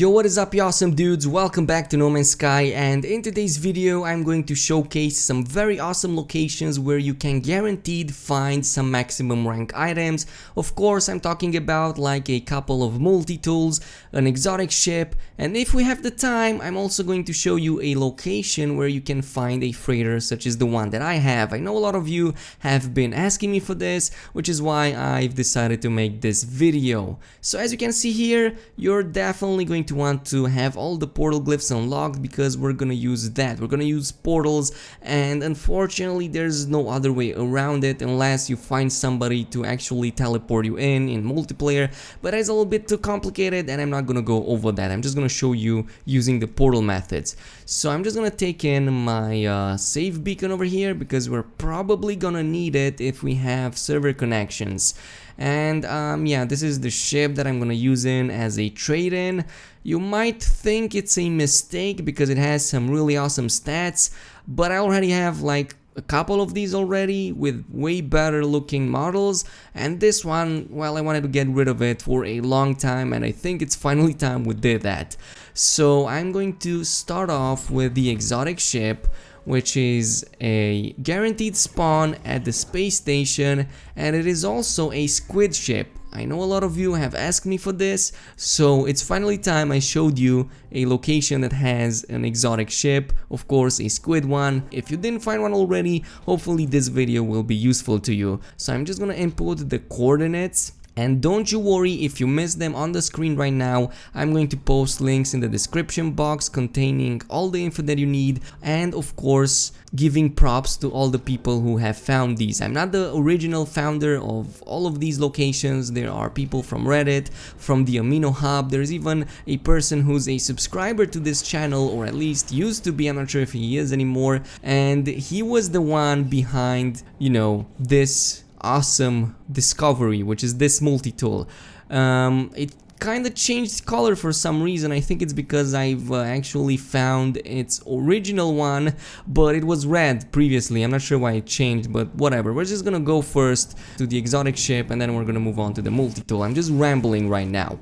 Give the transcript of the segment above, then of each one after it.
Yo, what is up, you awesome dudes? Welcome back to No Man's Sky, and in today's video I'm going to showcase some very awesome locations where you can guaranteed find some maximum rank items. Of course, I'm talking about like a couple of multi-tools, an exotic ship, and if we have the time, I'm also going to show you a location where you can find a freighter such as the one that I have. I know a lot of you have been asking me for this, which is why I've decided to make this video. So as you can see here, you're definitely going to want to have all the portal glyphs unlocked because we're gonna use that. We're gonna use portals, and unfortunately there's no other way around it unless you find somebody to actually teleport you in multiplayer, but it's a little bit too complicated and I'm not gonna go over that. I'm just gonna show you using the portal methods. So I'm just gonna take in my save beacon over here because we're probably gonna need it if we have server connections. And yeah, this is the ship that I'm gonna use as a trade-in. You might think it's a mistake because it has some really awesome stats, but I already have like a couple of these already with way better looking models, and this one, well, I wanted to get rid of it for a long time and I think it's finally time we did that. So I'm going to start off with the exotic ship, which is a guaranteed spawn at the space station, and it is also a squid ship. I know a lot of you have asked me for this, so it's finally time I showed you a location that has an exotic ship, of course a squid one. If you didn't find one already, hopefully this video will be useful to you. So I'm just gonna input the coordinates. And don't you worry if you miss them on the screen right now. I'm going to post links in the description box containing all the info that you need, and of course giving props to all the people who have found these. I'm not the original founder of all of these locations. There are people from Reddit, from the Amino Hub. There's even a person who's a subscriber to this channel, or at least used to be. I'm not sure if he is anymore, and he was the one behind, you know, this awesome discovery, which is this multi-tool. It kind of changed color for some reason. I think it's because I've actually found its original one, but it was red previously. I'm not sure why it changed, but whatever. We're just gonna go first to the exotic ship and then we're gonna move on to the multi-tool. I'm just rambling right now.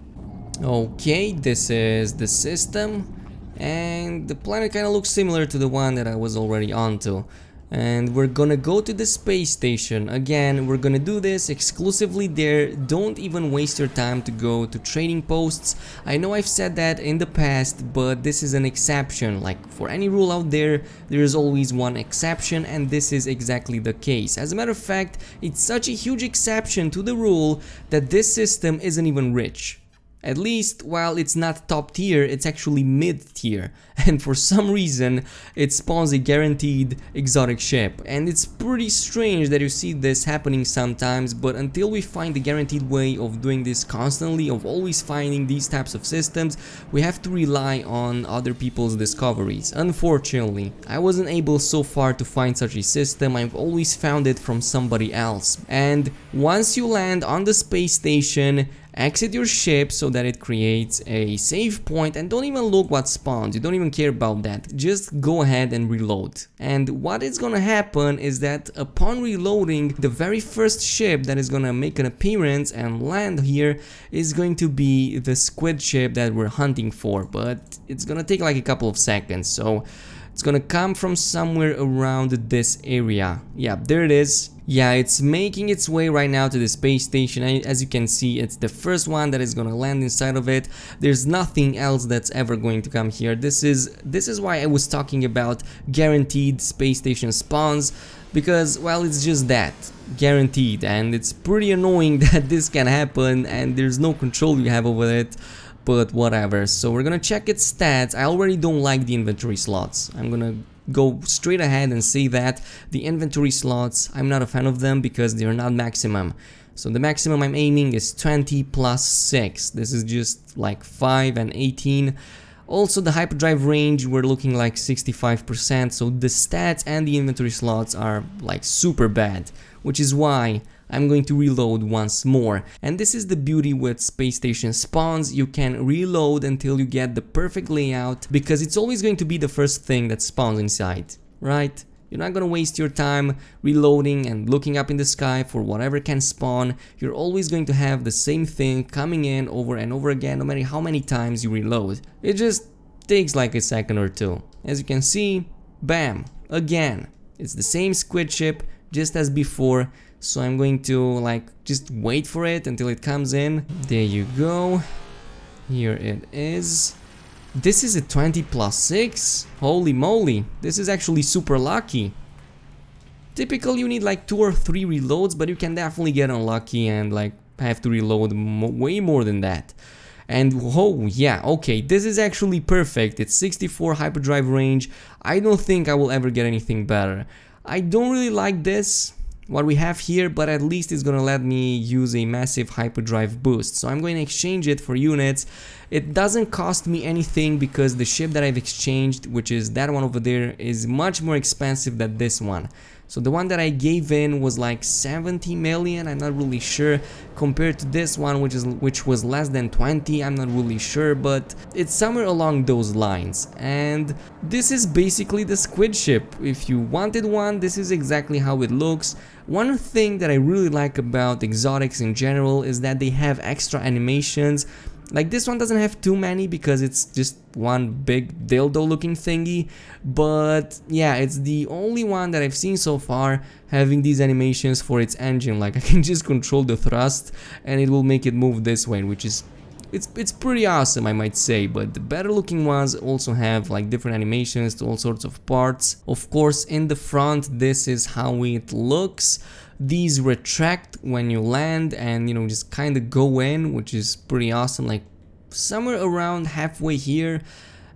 Okay, this is the system, and the planet kind of looks similar to the one that I was already onto. And we're gonna go to the space station. Again, we're gonna do this exclusively there. Don't even waste your time to go to trading posts. I know I've said that in the past, but this is an exception. Like for any rule out there, there is always one exception, and this is exactly the case. As a matter of fact, it's such a huge exception to the rule that this system isn't even rich. At least, while it's not top tier, it's actually mid tier, and for some reason it spawns a guaranteed exotic ship. And it's pretty strange that you see this happening sometimes, but until we find the guaranteed way of doing this constantly, of always finding these types of systems, we have to rely on other people's discoveries. Unfortunately, I wasn't able so far to find such a system. I've always found it from somebody else. And once you land on the space station, exit your ship so that it creates a save point, and don't even look what spawns. You don't even care about that. Just go ahead and reload. And what is gonna happen is that upon reloading, the very first ship that is gonna make an appearance and land here is going to be the squid ship that we're hunting for, but it's gonna take like a couple of seconds. So it's gonna come from somewhere around this area. Yeah, there it is. Yeah, it's making its way right now to the space station. As you can see, it's the first one that is gonna land inside of it. There's nothing else that's ever going to come here. This is why I was talking about guaranteed space station spawns, because, well, it's just that, guaranteed, and it's pretty annoying that this can happen and there's no control you have over it. But whatever. So we're gonna check its stats. I already don't like the inventory slots. I'm gonna go straight ahead and say that the inventory slots, I'm not a fan of them because they're not maximum. So the maximum I'm aiming is 20 plus 6. This is just like 5 and 18. Also the hyperdrive range, we're looking like 65%, so the stats and the inventory slots are like super bad, which is why I'm going to reload once more. And this is the beauty with space station spawns. You can reload until you get the perfect layout, because it's always going to be the first thing that spawns inside, right? You're not gonna waste your time reloading and looking up in the sky for whatever can spawn. You're always going to have the same thing coming in over and over again, no matter how many times you reload. It just takes like a second or two. As you can see, bam, again. It's the same squid ship just as before, so I'm going to like just wait for it until it comes in. There you go. Here it is. This is a 20+6. Holy moly, this is actually super lucky. Typically you need like 2 or 3 reloads, but you can definitely get unlucky and like have to reload way more than that. And oh yeah, okay, this is actually perfect. It's 64 hyperdrive range. I don't think I will ever get anything better. I don't really like this, what we have here, but at least it's gonna let me use a massive hyperdrive boost. So I'm going to exchange it for units. It doesn't cost me anything because the ship that I've exchanged, which is that one over there, is much more expensive than this one. So the one that I gave in was like 70 million, I'm not really sure, compared to this one which was less than 20, I'm not really sure, but it's somewhere along those lines. And this is basically the squid ship. If you wanted one, this is exactly how it looks. One thing that I really like about exotics in general is that they have extra animations. Like this one doesn't have too many because it's just one big dildo looking thingy, but yeah, it's the only one that I've seen so far having these animations for its engine. Like I can just control the thrust and it will make it move this way, which is it's pretty awesome, I might say. But the better looking ones also have like different animations to all sorts of parts. Of course, in the front, this is how it looks. These retract when you land and, you know, just kind of go in, which is pretty awesome, like somewhere around halfway here.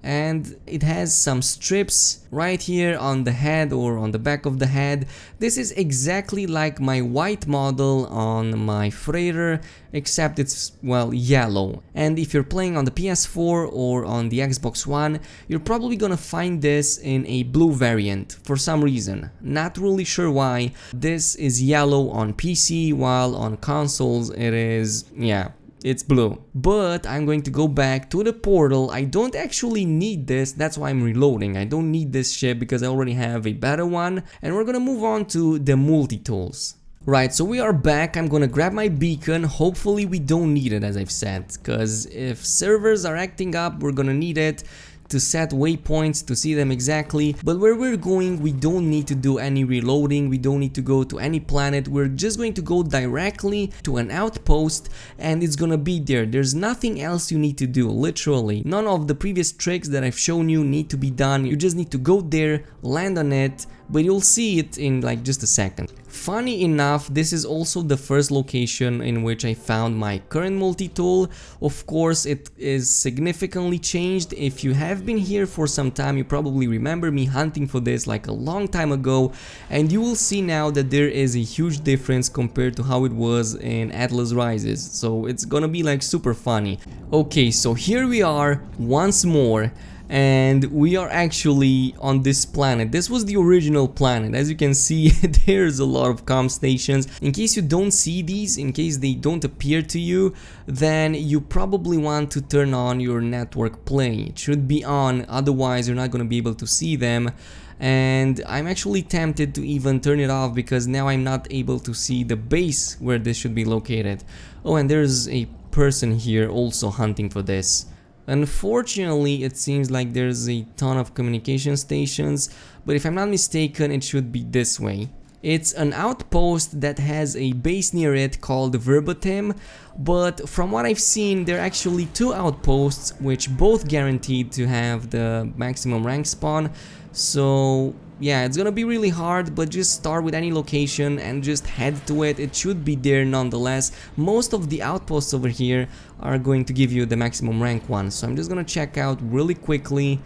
And it has some strips right here on the head or on the back of the head. This is exactly like my white model on my freighter, except it's, well, yellow. And if you're playing on the PS4 or on the Xbox One, you're probably gonna find this in a blue variant for some reason. Not really sure why. This is yellow on PC, while on consoles it is, yeah, it's blue. But I'm going to go back to the portal. I don't actually need this, that's why I'm reloading. I don't need this ship because I already have a better one. And we're gonna move on to the multi-tools. Right, so we are back. I'm gonna grab my beacon. Hopefully we don't need it, as I've said, because if servers are acting up, we're gonna need it to set waypoints to see them exactly. But where we're going, we don't need to do any reloading, we don't need to go to any planet. We're just going to go directly to an outpost and it's gonna be there. There's nothing else you need to do, literally. None of the previous tricks that I've shown you need to be done. You just need to go there, land on it, but you'll see it in like just a second. Funny enough, this is also the first location in which I found my current multi-tool. Of course, it is significantly changed. If you have been here for some time, you probably remember me hunting for this like a long time ago, and you will see now that there is a huge difference compared to how it was in Atlas Rises. So it's gonna be like super funny. Okay, so here we are once more. And we are actually on this planet. This was the original planet. As you can see, there's a lot of comm stations. In case you don't see these, in case they don't appear to you, then you probably want to turn on your network play. It should be on, otherwise you're not going to be able to see them. And I'm actually tempted to even turn it off because now I'm not able to see the base where this should be located. Oh, and there's a person here also hunting for this. Unfortunately, it seems like there's a ton of communication stations, but if I'm not mistaken, it should be this way. It's an outpost that has a base near it called Verbatim, but from what I've seen, there are actually 2 outposts which both guaranteed to have the maximum rank spawn. So yeah, it's gonna be really hard, but just start with any location and just head to it. It should be there nonetheless. Most of the outposts over here are going to give you the maximum rank one, so I'm just gonna check out really quickly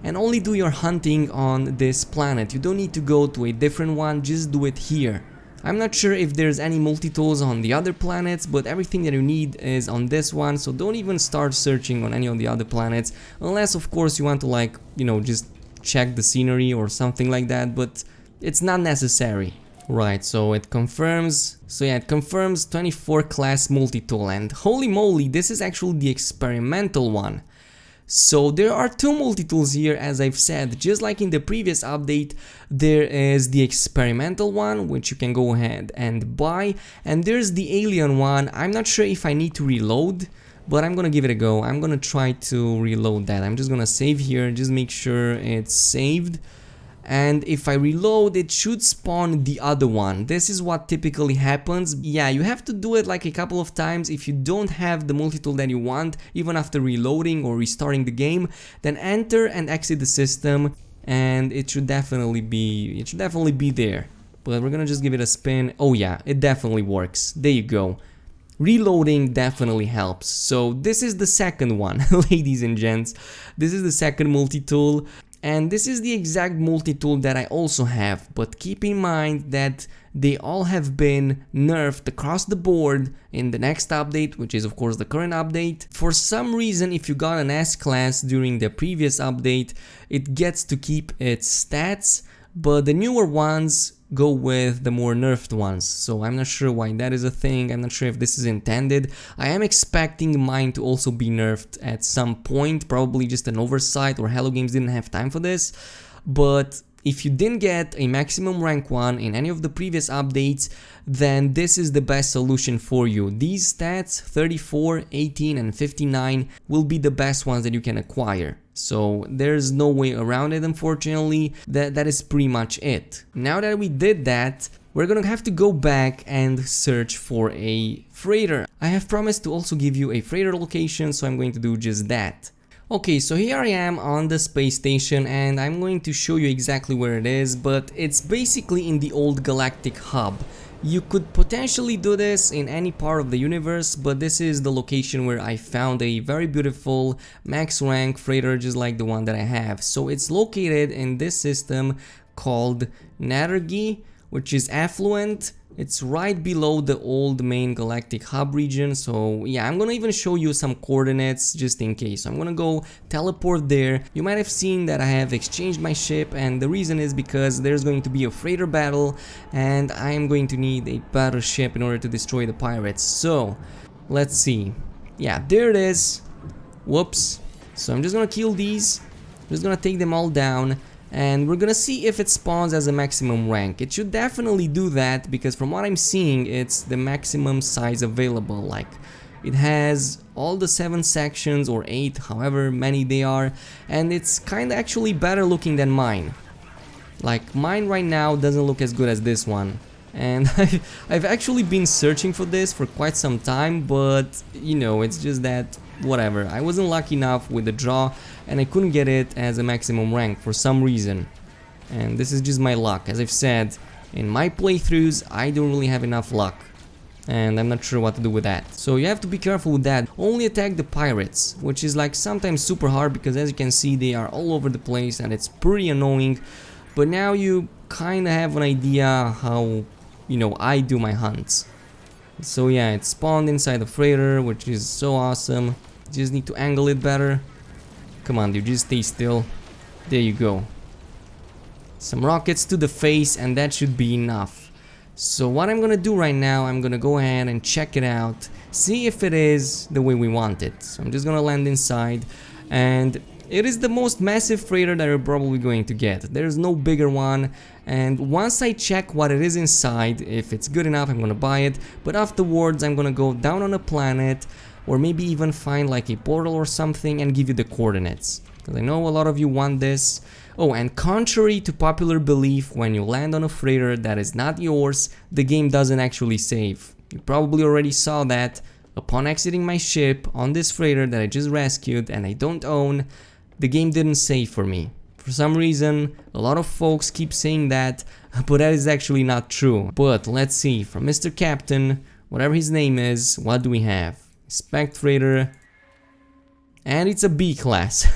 and only do your hunting on this planet. You don't need to go to a different one, just do it here. I'm not sure if there's any multi-tools on the other planets, but everything that you need is on this one, so don't even start searching on any of the other planets, unless of course you want to, like, you know, just check the scenery or something like that, but it's not necessary. Right, so it confirms, it confirms 24 class multi-tool, and holy moly, this is actually the experimental one. So there are two multi-tools here, as I've said. Just like in the previous update, there is the experimental one, which you can go ahead and buy, and there's the alien one. I'm not sure if I need to reload, but I'm gonna give it a go. I'm gonna try to reload that. I'm just gonna save here, just make sure it's saved. And if I reload, it should spawn the other one. This is what typically happens. Yeah, you have to do it like a couple of times. If you don't have the multi-tool that you want, even after reloading or restarting the game, then enter and exit the system, and it should definitely be there. But we're gonna just give it a spin. Oh yeah, it definitely works. There you go. Reloading definitely helps. So this is the second one, ladies and gents. This is the second multi-tool. And this is the exact multi-tool that I also have, but keep in mind that they all have been nerfed across the board in the next update, which is of course the current update. For some reason, if you got an S class during the previous update, it gets to keep its stats, but the newer ones go with the more nerfed ones, so I'm not sure why that is a thing. I'm not sure if this is intended. I am expecting mine to also be nerfed at some point, probably just an oversight, or Hello Games didn't have time for this. But if you didn't get a maximum rank 1 in any of the previous updates, then this is the best solution for you. These stats, 34, 18 and 59, will be the best ones that you can acquire. So there's no way around it, unfortunately. That is pretty much it. Now that we did that, we're gonna have to go back and search for a freighter. I have promised to also give you a freighter location, so I'm going to do just that. Okay, so here I am on the space station, and I'm going to show you exactly where it is, but it's basically in the old galactic hub. You could potentially do this in any part of the universe, but this is the location where I found a very beautiful max rank freighter just like the one that I have. So it's located in this system called Nethergy, which is affluent. It's right below the old main galactic hub region, so yeah, I'm gonna even show you some coordinates just in case. So I'm gonna go teleport there. You might have seen that I have exchanged my ship, and the reason is because there's going to be a freighter battle, and I am going to need a battleship in order to destroy the pirates. So let's see. Yeah, there it is. Whoops. So I'm just gonna kill these. I'm just gonna take them all down. And we're gonna see if it spawns as a maximum rank. It should definitely do that, because from what I'm seeing, it's the maximum size available. Like, it has all the 7 sections or 8, however many they are, and it's kinda actually better looking than mine. Like, mine right now doesn't look as good as this one. And I've actually been searching for this for quite some time, but you know, it's just that whatever. I wasn't lucky enough with the draw, and I couldn't get it as a maximum rank for some reason. And this is just my luck. As I've said, in my playthroughs, I don't really have enough luck, and I'm not sure what to do with that. So you have to be careful with that. Only attack the pirates, which is like sometimes super hard, because as you can see, they are all over the place and it's pretty annoying. But now you kind of have an idea how, you know, I do my hunts. So yeah, it spawned inside the freighter, which is so awesome. Just need to angle it better. Come on, dude, just stay still. There you go. Some rockets to the face, and that should be enough. So what I'm gonna do right now, I'm gonna go ahead and check it out, see if it is the way we want it. So I'm just gonna land inside, and it is the most massive freighter that you're probably going to get. There's no bigger one, and once I check what it is inside, if it's good enough, I'm gonna buy it. But afterwards, I'm gonna go down on a planet, or maybe even find like a portal or something and give you the coordinates, because I know a lot of you want this. Oh, and contrary to popular belief, when you land on a freighter that is not yours, the game doesn't actually save. You probably already saw that. Upon exiting my ship on this freighter that I just rescued and I don't own, the game didn't save for me. For some reason, a lot of folks keep saying that, but that is actually not true. But let's see, from Mr. Captain, whatever his name is, what do we have? Inspect freighter, and it's a B class.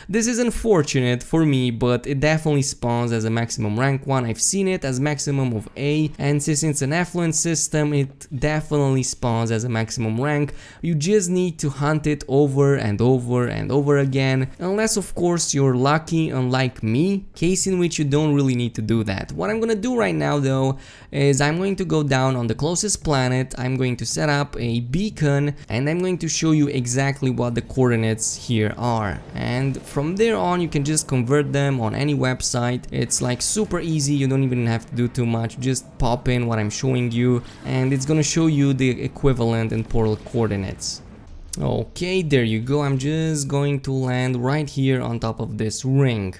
This is unfortunate for me, but it definitely spawns as a maximum rank 1. I've seen it as maximum of A, and since it's an affluent system, it definitely spawns as a maximum rank. You just need to hunt it over and over and over again, unless of course you're lucky, unlike me, case in which you don't really need to do that. What I'm gonna do right now though is I'm going to go down on the closest planet, I'm going to set up a beacon, and I'm going to show you exactly what the coordinates coordinates here are, and from there on you can just convert them on any website. It's like super easy, you don't even have to do too much, just pop in what I'm showing you and it's gonna show you the equivalent in Portal coordinates. Okay, there you go. I'm just going to land right here on top of this ring,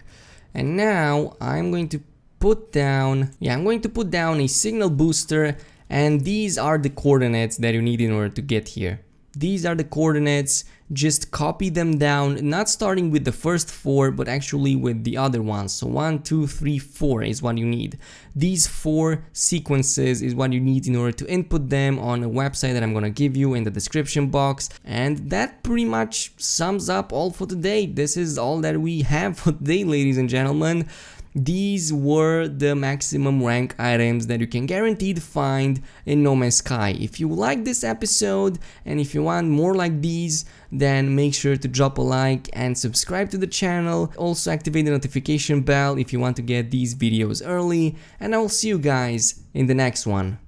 and now I'm going to put down a signal booster, and these are the coordinates that you need in order to get here. These are the coordinates, just copy them down, not starting with the first 4 but actually with the other ones. So 1, 2, 3, 4 is what you need. These 4 sequences is what you need in order to input them on a website that I'm gonna give you in the description box. And that pretty much sums up all for today. This is all that we have for today, ladies and gentlemen. These were the maximum rank items that you can guaranteed find in No Man's Sky. If you like this episode and if you want more like these, then make sure to drop a like and subscribe to the channel. Also activate the notification bell if you want to get these videos early, and I will see you guys in the next one.